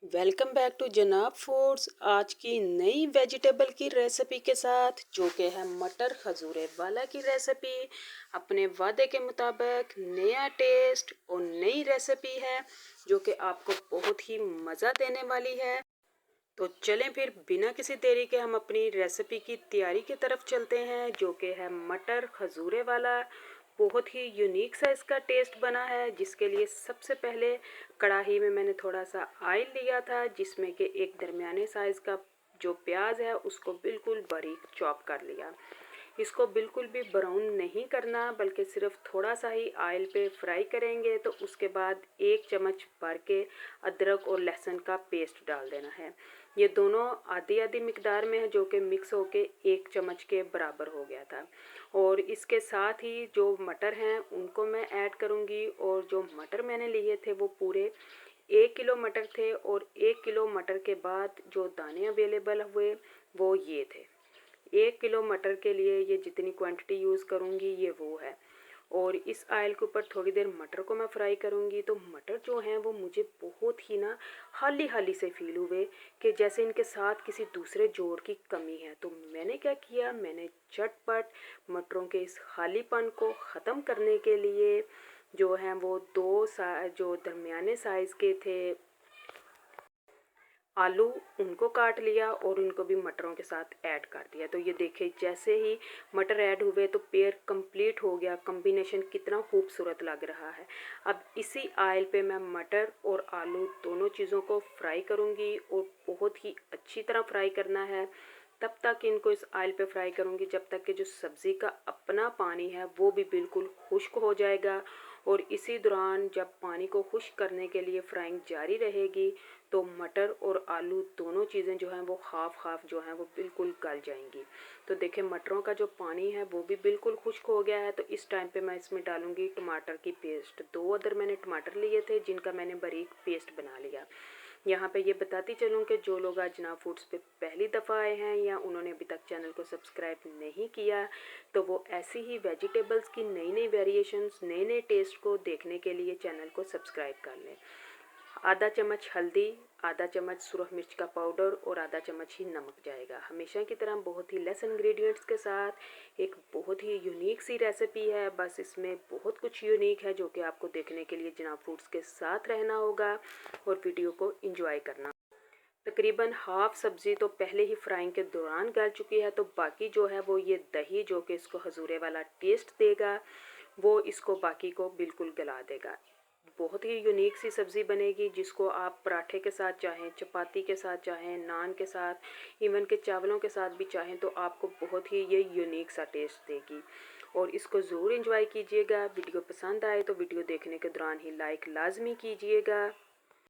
Welcome back to जनाब foods. आज की नई वेजिटेबल की रेसिपी के साथ जो कि है मटर खजूरे वाला की रेसिपी। अपने वादे के मुताबिक नया टेस्ट और नई रेसिपी है जो कि आपको बहुत ही मज़ा देने वाली है। तो चलें फिर बिना किसी देरी के हम अपनी रेसिपी की तैयारी की तरफ चलते हैं जो कि है मटर खजूरे वाला। बहुत ही यूनिक सा इसका टेस्ट बना है, जिसके लिए सबसे पहले कढ़ाई में मैंने थोड़ा सा ऑयल लिया था, जिसमें कि एक दरमियाने साइज़ का जो प्याज है उसको बिल्कुल बारीक चॉप कर लिया। इसको बिल्कुल भी ब्राउन नहीं करना, बल्कि सिर्फ थोड़ा सा ही ऑयल पे फ्राई करेंगे। तो उसके बाद 1 चम्मच भर के अदरक और लहसुन का पेस्ट डाल देना है। ये दोनों आधी आधी मिकदार में है, जो कि मिक्स होके 1 चम्मच के बराबर हो गया था। और इसके साथ ही जो मटर हैं उनको मैं ऐड करूँगी। और जो मटर मैंने लिए थे वो पूरे 1 किलो मटर थे, और 1 किलो मटर के बाद जो दाने अवेलेबल हुए वो ये थे। 1 किलो मटर के लिए ये जितनी क्वांटिटी यूज़ करूँगी ये वो है। और इस ऑयल के ऊपर थोड़ी देर मटर को मैं फ्राई करूँगी। तो मटर जो हैं वो मुझे बहुत ही ना हाली हाली से फील हुए कि जैसे इनके साथ किसी दूसरे जोड़ की कमी है। तो मैंने क्या किया, मैंने झटपट मटरों के इस खालीपन को ख़त्म करने के लिए जो हैं वो जो दरमियाने साइज़ के थे आलू, उनको काट लिया और उनको भी मटरों के साथ ऐड कर दिया। तो ये देखिए जैसे ही मटर ऐड हुए तो पेयर कंप्लीट हो गया। कॉम्बिनेशन कितना खूबसूरत लग रहा है। अब इसी ऑयल पे मैं मटर और आलू दोनों चीज़ों को फ्राई करूँगी, और बहुत ही अच्छी तरह फ्राई करना है। तब तक इनको इस ऑयल पे फ्राई करूँगी जब तक कि जो सब्ज़ी का अपना पानी है वो भी बिल्कुल खुश्क हो जाएगा। और इसी दौरान जब पानी को खुश्क करने के लिए फ्राइंग जारी रहेगी तो मटर और आलू दोनों चीज़ें जो हैं वो हाफ जो हैं वो बिल्कुल गल जाएंगी। तो देखिए मटरों का जो पानी है वो भी बिल्कुल खुश्क हो गया है। तो इस टाइम पे मैं इसमें डालूँगी टमाटर की पेस्ट। 2 अदर मैंने टमाटर लिए थे जिनका मैंने बारीक पेस्ट बना लिया। यहाँ पे ये बताती चलूँ कि जो लोग आज जनाब फूड्स पे पहली दफ़ा आए हैं या उन्होंने अभी तक चैनल को सब्सक्राइब नहीं किया, तो वो ऐसी ही वेजिटेबल्स की नई नई वेरिएशंस, नए नए टेस्ट को देखने के लिए चैनल को सब्सक्राइब कर लें। आधा चम्मच हल्दी, आधा चम्मच सुरख मिर्च का पाउडर और आधा चम्मच ही नमक जाएगा। हमेशा की तरह बहुत ही लेस इंग्रेडिएंट्स के साथ एक बहुत ही यूनिक सी रेसिपी है। बस इसमें बहुत कुछ यूनिक है जो कि आपको देखने के लिए जनाब फूड्स के साथ रहना होगा और वीडियो को एंजॉय करना। तकरीबन हाफ सब्ज़ी तो पहले ही फ्राइंग के दौरान गल चुकी है। तो बाकी जो है वो ये दही जो कि इसको हजूरे वाला टेस्ट देगा, वो इसको बाकी को बिल्कुल गला देगा। बहुत ही यूनिक सी सब्ज़ी बनेगी जिसको आप पराठे के साथ चाहें, चपाती के साथ चाहें, नान के साथ, इवन के चावलों के साथ भी चाहें तो आपको बहुत ही ये यूनिक सा टेस्ट देगी। और इसको ज़रूर एंजॉय कीजिएगा। वीडियो पसंद आए तो वीडियो देखने के दौरान ही लाइक लाजमी कीजिएगा।